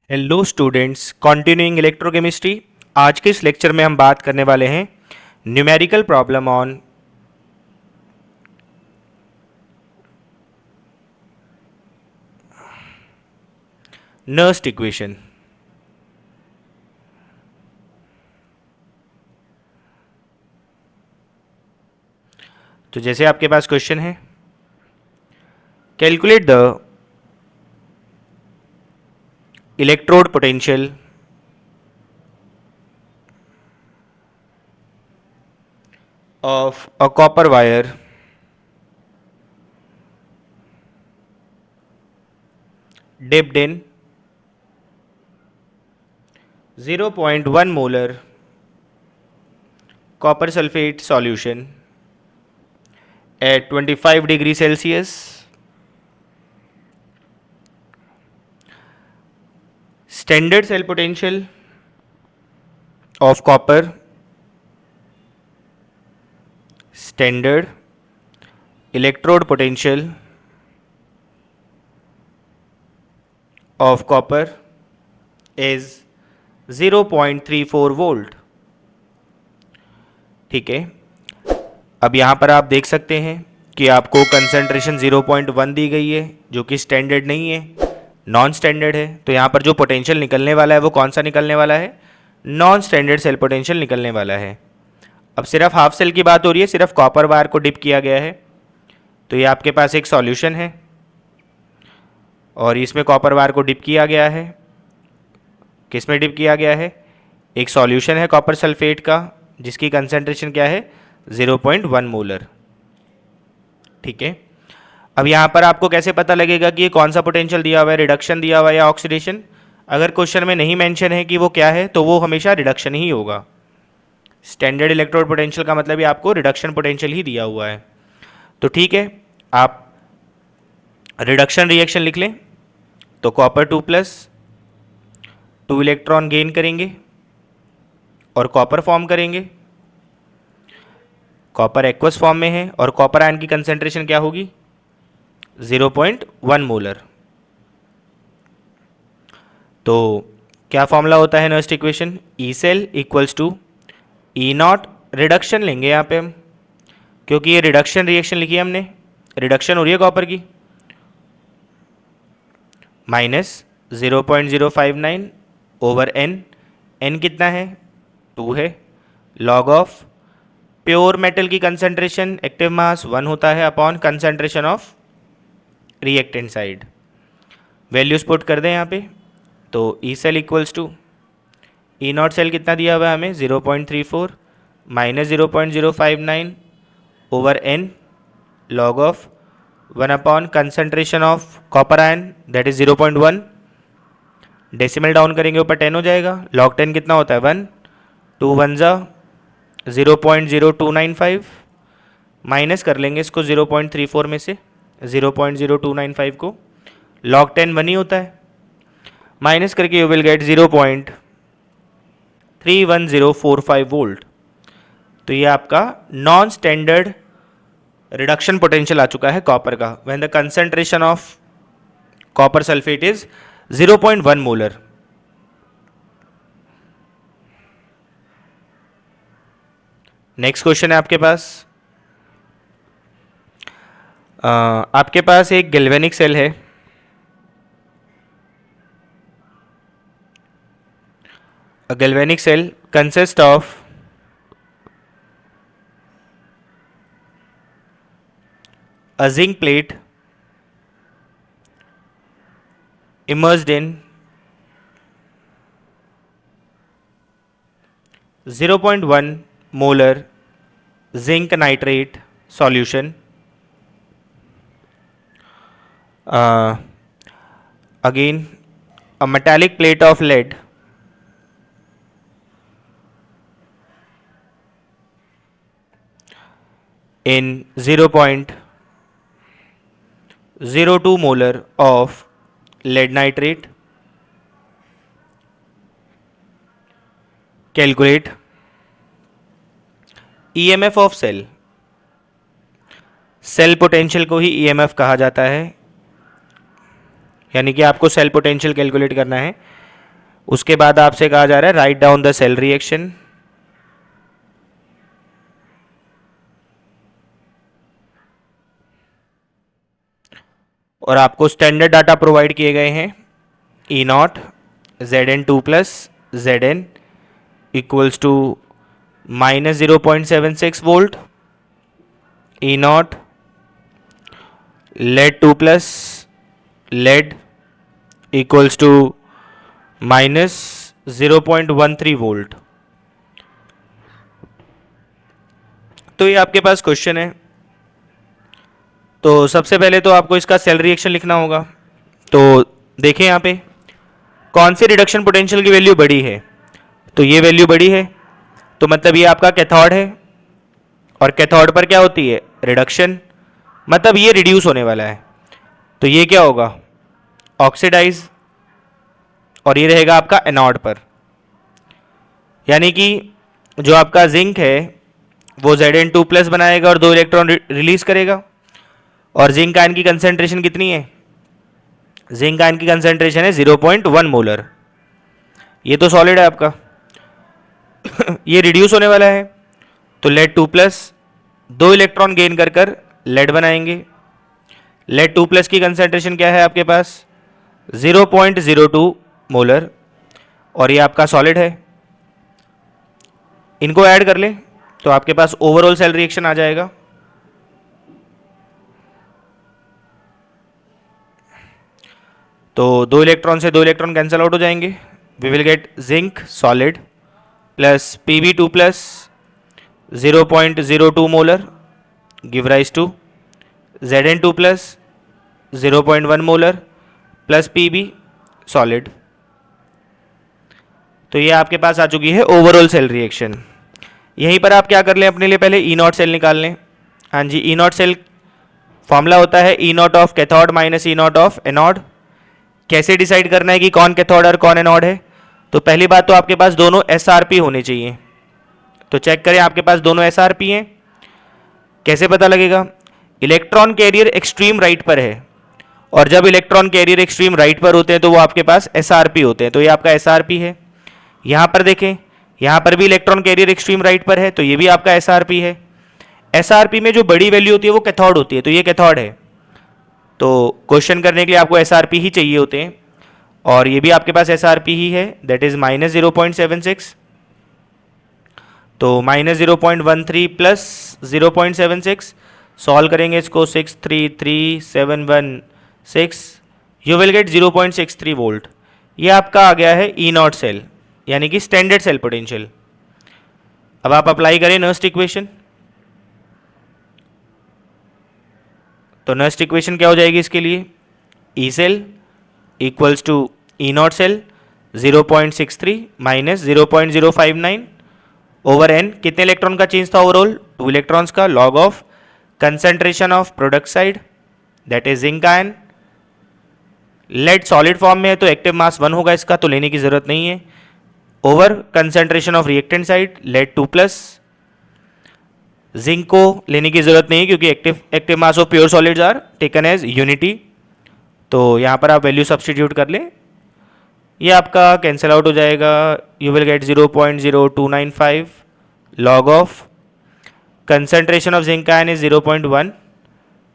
Hello students, continuing electrochemistry. आज के इस लेक्चर में हम बात करने वाले हैं numerical problem on Nernst equation. तो जैसे आपके पास क्वेश्चन है, calculate the electrode potential of a copper wire dipped in 0.1 molar copper sulfate solution at 25 degree Celsius. Standard cell potential of copper, standard electrode potential of copper is 0.34 volt. ठीक है, अब यहाँ पर आप देख सकते हैं कि आपको कंसंट्रेशन 0.1 दी गई है, जो कि स्टैंडर्ड नहीं है, नॉन स्टैंडर्ड है। तो यहाँ पर जो पोटेंशियल निकलने वाला है वो कौन सा निकलने वाला है? नॉन स्टैंडर्ड सेल पोटेंशियल निकलने वाला है। अब सिर्फ हाफ सेल की बात हो रही है, सिर्फ कॉपर वायर को डिप किया गया है। तो ये आपके पास एक सॉल्यूशन है और इसमें कॉपर वायर को डिप किया गया है। किस में डिप किया गया है? एक सॉल्यूशन है कॉपर सल्फेट का, जिसकी कंसंट्रेशन क्या है? 0.1 मोलर। ठीक है, अब यहाँ पर आपको कैसे पता लगेगा कि ये कौन सा पोटेंशियल दिया हुआ है, रिडक्शन दिया हुआ है या ऑक्सीडेशन? अगर क्वेश्चन में नहीं मेंशन है कि वो क्या है, तो वो हमेशा रिडक्शन ही होगा। स्टैंडर्ड इलेक्ट्रोड पोटेंशियल का मतलब ये आपको रिडक्शन पोटेंशियल ही दिया हुआ है। तो ठीक है, आप रिडक्शन रिएक्शन लिख लें। तो कॉपर 2 इलेक्ट्रॉन गेन करेंगे और कॉपर फॉर्म करेंगे। कॉपर एक्वस फॉर्म में है और कॉपर आयन की कंसेंट्रेशन क्या होगी? 0.1 मोलर। तो क्या फॉर्मूला होता है Nernst equation? E cell equals to e naught, reduction लेंगे यहाँ पे हम, क्योंकि ये रिडक्शन रिएक्शन लिखी है हमने, रिडक्शन हो रही है कॉपर की, माइनस 0.059 ओवर एन। एन कितना है? 2 है। लॉग ऑफ प्योर मेटल की कंसंट्रेशन, एक्टिव मास 1 होता है, upon concentration of reactant side. Values put कर दें यहाँ पे। तो e cell equals to e not cell कितना दिया हुआ है हमें? 0.34 minus 0.059 over n, log of 1 upon concentration of copper ion that is 0.1। Decimal down करेंगे ऊपर 10 हो जाएगा। लॉग 10 कितना होता है? 1। 2 1 जा 0.0295, माइनस कर लेंगे इसको 0.34 में से, 0.0295 को। लॉग 10 1 ही होता है, माइनस करके यू विल गेट 0.31045 वोल्ट। तो ये आपका नॉन स्टैंडर्ड रिडक्शन पोटेंशियल आ चुका है कॉपर का, when the concentration of copper sulphate is 0.1 molar. Next question है आपके पास। आपके पास एक गैल्वेनिक सेल है। A galvanic cell consists of a zinc plate immersed in 0.1 molar zinc nitrate solution. Again, a metallic plate of lead in 0.02 molar of lead nitrate. Calculate EMF of cell. Cell potential को ही EMF कहा जाता है, यानी कि आपको cell potential calculate करना है। उसके बाद आपसे कहा जा रहा है write down the cell reaction. और आपको स्टैंडर्ड डाटा प्रोवाइड किए गए हैं E nought Zn2 plus Zn equals to -0.76 volt, E nought lead 2 plus lead equals to -0.13 volt. तो ये आपके पास क्वेश्चन है। तो सबसे पहले तो आपको इसका सेल रिएक्शन लिखना होगा। तो देखें यहाँ पे कौन सी रिडक्शन पोटेंशियल की वैल्यू बड़ी है, तो ये वैल्यू बड़ी है, तो मतलब ये आपका कैथोड है, और कैथोड पर क्या होती है रिडक्शन, मतलब ये रिड्यूस होने वाला है। तो ये क्या होगा ऑक्सीडाइज, और ये रहेगा आपका एनोड पर, यानी कि जो आपका जिंक है वो Zn2 प्लस बनाएगा और 2 इलेक्ट्रॉन रिलीज करेगा। और जिंक आयन की कंसेंट्रेशन कितनी है, जिंक आयन की कंसेंट्रेशन है 0.1 मोलर। ये तो सॉलिड है आपका ये रिड्यूस होने वाला है, तो लेड 2 प्लस 2 इलेक्ट्रॉन गेन कर कर लेड बनाएंगे। लेड 2 प्लस की कंसेंट्रेशन क्या है आपके पास 0.02 मोलर, और ये आपका सॉलिड है। इनको ऐड कर ले तो आपके पास ओवरऑल सेल रिएक्शन आ जाएगा। तो 2 इलेक्ट्रॉन से 2 इलेक्ट्रॉन कैंसिल आउट हो जाएंगे। We will get zinc solid plus Pb2 plus 0.02 molar give rise to Zn2 plus 0.1 molar plus Pb solid. तो ये आपके पास आ चुकी है ओवरऑल सेल रिएक्शन। यहीं पर आप क्या कर लें, अपने लिए पहले ई नॉट सेल निकाल लें। हाँ जी, ई नॉट सेल फॉर्मूला होता है E nought of cathode minus E nought of anode. कैसे डिसाइड करना है कि कौन कैथोड और कौन एनोड है, तो पहली बात तो आपके पास दोनों SRP होने चाहिए। तो चेक करें आपके पास दोनों SRP हैं। कैसे पता लगेगा, इलेक्ट्रॉन कैरियर एक्सट्रीम राइट पर है, और जब इलेक्ट्रॉन कैरियर एक्सट्रीम राइट पर होते हैं तो वो आपके पास SRP होते हैं। तो ये आपका SRP है। यहाँ पर देखें, यहाँ पर भी इलेक्ट्रॉन कैरियर एक्सट्रीम राइट पर है, तो ये भी आपका SRP है। SRP में जो बड़ी वैल्यू होती है वो कैथोड होती है, तो ये कैथोड है। तो क्वेश्चन करने के लिए आपको SRP ही चाहिए होते हैं, और ये भी आपके पास SRP ही है, दैट इज -0.76। तो -0.13 प्लस 0.76 सॉल्व करेंगे इसको 633,716, यू विल गेट 0.63 वोल्ट। ये आपका आ गया है ई नॉट सेल, यानी कि स्टैंडर्ड सेल पोटेंशियल। अब आप अप्लाई करें नर्स्ट इक्वेशन। तो नर्स्ट इक्वेशन क्या हो जाएगी इसके लिए, e cell equals to e not cell 0.63 minus 0.059 over n. कितने इलेक्ट्रॉन का चेंज था ओवरऑल, 2 इलेक्ट्रॉन्स का, log of concentration of product side that is zinc ion. Lead solid form में है तो एक्टिव मास 1 होगा इसका, तो लेने की जरूरत नहीं है, over concentration of reactant side lead 2 plus. Zinc को लेने की जरूरत नहीं है क्योंकि active mass of pure solids are taken as unity. तो यहाँ पर आप वैल्यू सब्सटीट्यूट कर लें, ये आपका कैंसिल आउट हो जाएगा, you will get 0.0295 log of concentration of zinc ion is 0.1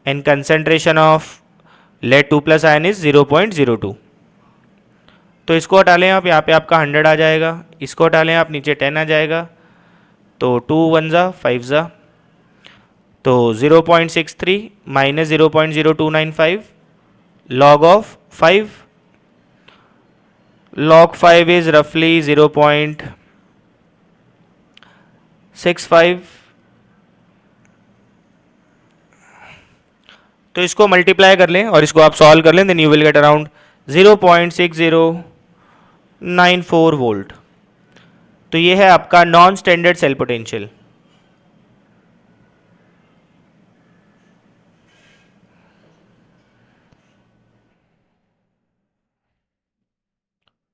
and concentration of lead 2 plus ion is 0.02। तो इसको हटा लें आप, यहाँ पे आपका 100 आ जाएगा, इसको हटा लें आप, नीचे 10 आ जाएगा, तो 2 1 ज़ा 5 ज़ा, तो 0.63 minus 0.0295 log of 5, log 5 is roughly 0.65। तो इसको मल्टीप्लाई कर लें और इसको आप सॉल्व कर लें, then you will get around 0.6094 volt. तो ये है आपका non standard cell potential.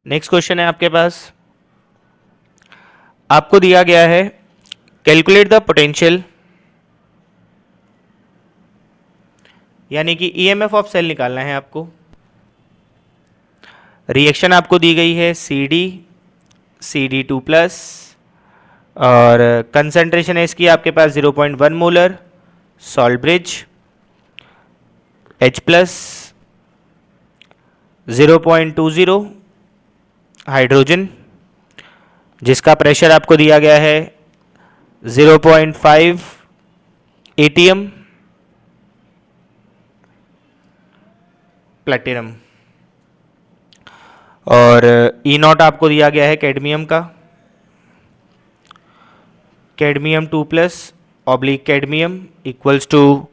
Next question है आपके पास, आपको दिया गया है कैलकुलेट द पोटेंशियल, यानी कि ईएमएफ ऑफ सेल निकालना है आपको। रिएक्शन आपको दी गई है CD2+, और कंसंट्रेशन है इसकी आपके पास 0.1 molar, salt bridge H+, 0.20 hydrogen, जिसका प्रेशर आपको दिया गया है 0.5 ATM, प्लेटिनम, और E0 आपको दिया गया है कैडमियम का, cadmium 2+ cadmium equals to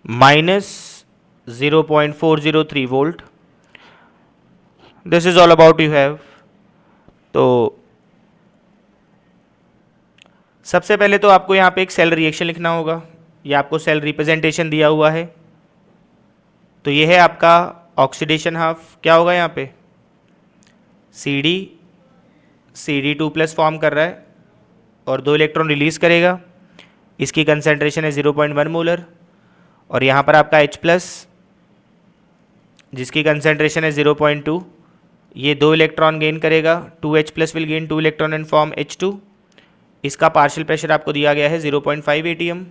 -0.403 volt. This is all about you have. तो सबसे पहले तो आपको यहाँ पे एक सेल रिएक्शन लिखना होगा. ये आपको सेल रिप्रेजेंटेशन दिया हुआ है. तो ये है आपका ऑक्सीडेशन हाफ. क्या होगा यहाँ पे? CD2+ फॉर्म कर रहा है और 2 इलेक्ट्रॉन रिलीज करेगा. इसकी कंसंट्रेशन है 0.1 मोलर. और यहाँ पर आपका H+, जिसकी कंसंट्रेशन है 0.2, ये 2 इलेक्ट्रॉन गेन करेगा. 2H+ will gain 2 electron and form H2. इसका पार्शियल प्रेशर आपको दिया गया है 0.5 ATM.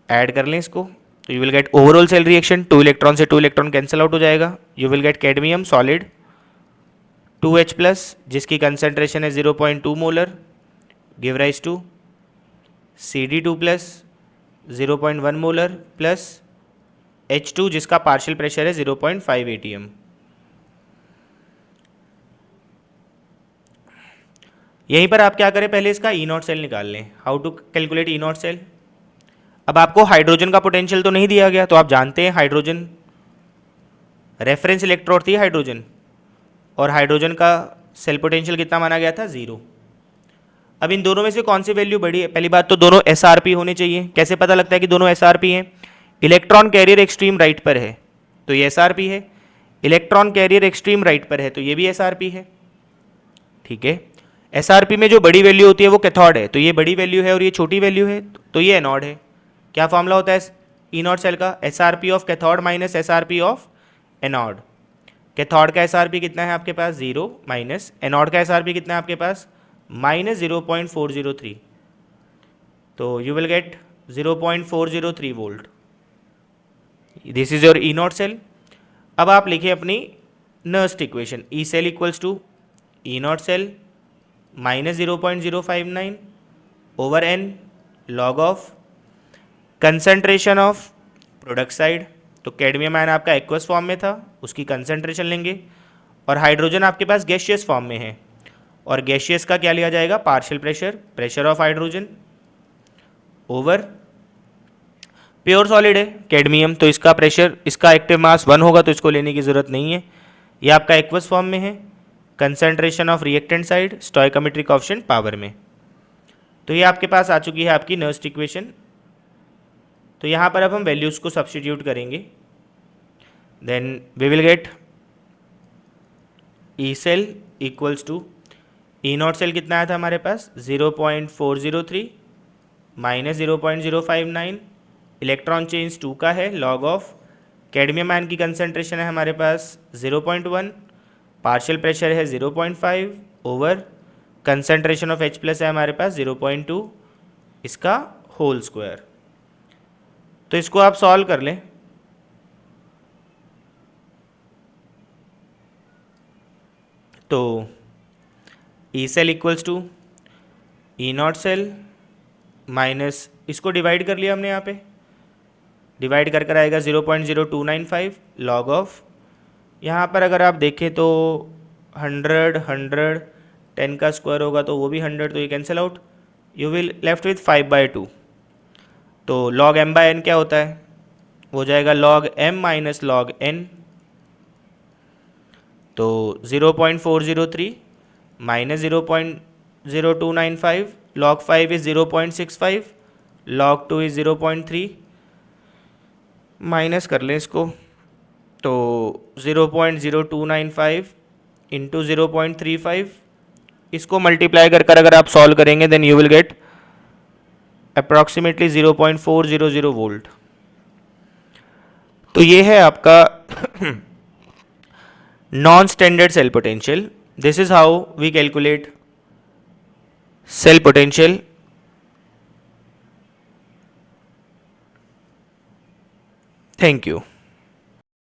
ऐड कर लें इसको तो you will get overall cell reaction. 2 electron से 2 इलेक्ट्रॉन कैंसिल आउट हो जाएगा. You will get cadmium solid 2H+, जिसकी कंसंट्रेशन है 0.2 molar, give rise to CD2+, 0.1 molar plus H2, जिसका पार्शियल प्रेशर है 0.5 ATM. यहीं पर आप क्या करें, पहले इसका E0 सेल निकाल लें. How to calculate E0 cell? अब आपको हाइड्रोजन का पोटेंशियल तो नहीं दिया गया, तो आप जानते हैं हाइड्रोजन रेफरेंस इलेक्ट्रोड थी हाइड्रोजन, और हाइड्रोजन का सेल पोटेंशियल कितना माना गया था? 0. अब इन दोनों में से कौन सी वैल्यू बड़ी है? पहली बात तो दोनों SRP होने चाहिए. कैसे पता लगता है कि दोनों SRP हैं? इलेक्ट्रॉन कैरियर एक्सट्रीम राइट पर है तो ये SRP है. इलेक्ट्रॉन कैरियर एक्सट्रीम राइट पर है तो ये भी SRP है. ठीक है. SRP में जो बड़ी वैल्यू होती है वो कैथोड है, तो ये बड़ी वैल्यू है, और ये छोटी वैल्यू है तो ये एनोड है. क्या फॉर्मूला होता है E0 सेल का? SRP of cathode minus SRP of anode. Cathode का SRP कितना है आपके पास? 0 माइनस एनोड का SRP कितना है आपके पास? -0.403. तो you will get 0.403 volt. This is your E0 cell. अब आप लिखिए अपनी नर्स्ट इक्वेशन. E cell equals to E0 cell -0.059 over n log of concentration of product side. तो कैडमियम आयन आपका एक्वस फॉर्म में था, उसकी कंसंट्रेशन लेंगे, और हाइड्रोजन आपके पास गैसियस फॉर्म में है, और गैसियस का क्या लिया जाएगा? Partial pressure, pressure of hydrogen over pure solid है कैडमियम, तो इसका प्रेशर, इसका एक्टिव मास 1 होगा तो इसको लेने की ज़रूरत नहीं है. ये आपका एक्वस फॉर्म में है. Concentration of reactant side stoichiometric coefficient power में. तो ये आपके पास आ चुकी है आपकी नर्स्ट इक्वेशन. तो यहाँ पर अब हम वैल्यूज़ को सब्स्टिट्यूट करेंगे. Then we will get E cell equals to E0 cell कितना आया था हमारे पास? 0.403 माइनस 0.059. इलेक्ट्रॉन चेंज 2 का है, लॉग ऑफ कैडमियम आयन की कंसंट्रेशन है हमारे पास 0.1, पार्शियल प्रेशर है 0.5 ओवर कंसंट्रेशन ऑफ H+ है हमारे पास 0.2, इसका होल स्क्वायर. तो इसको आप सॉल्व कर लें. तो E cell equals to E0 cell minus, इसको डिवाइड कर लिया हमने, यहाँ पे डिवाइड कर आएगा 0.0295 लॉग ऑफ, यहाँ पर अगर आप देखें तो 100 10 का स्क्वायर होगा तो वो भी 100, तो ये cancel out. You will left with 5/2. तो log m/n क्या होता है? हो जाएगा log m minus log n. तो 0.403 minus 0.0295, log 5 is 0.65, log 2 is 0.3. Minus कर लें इसको तो 0.0295 इंटू 0.35, इसको मल्टीप्लाई कर अगर आप सॉल्व करेंगे then you will get approximately 0.400 volt. तो ये है आपका non-standard cell potential. This is how we calculate cell potential. Thank you.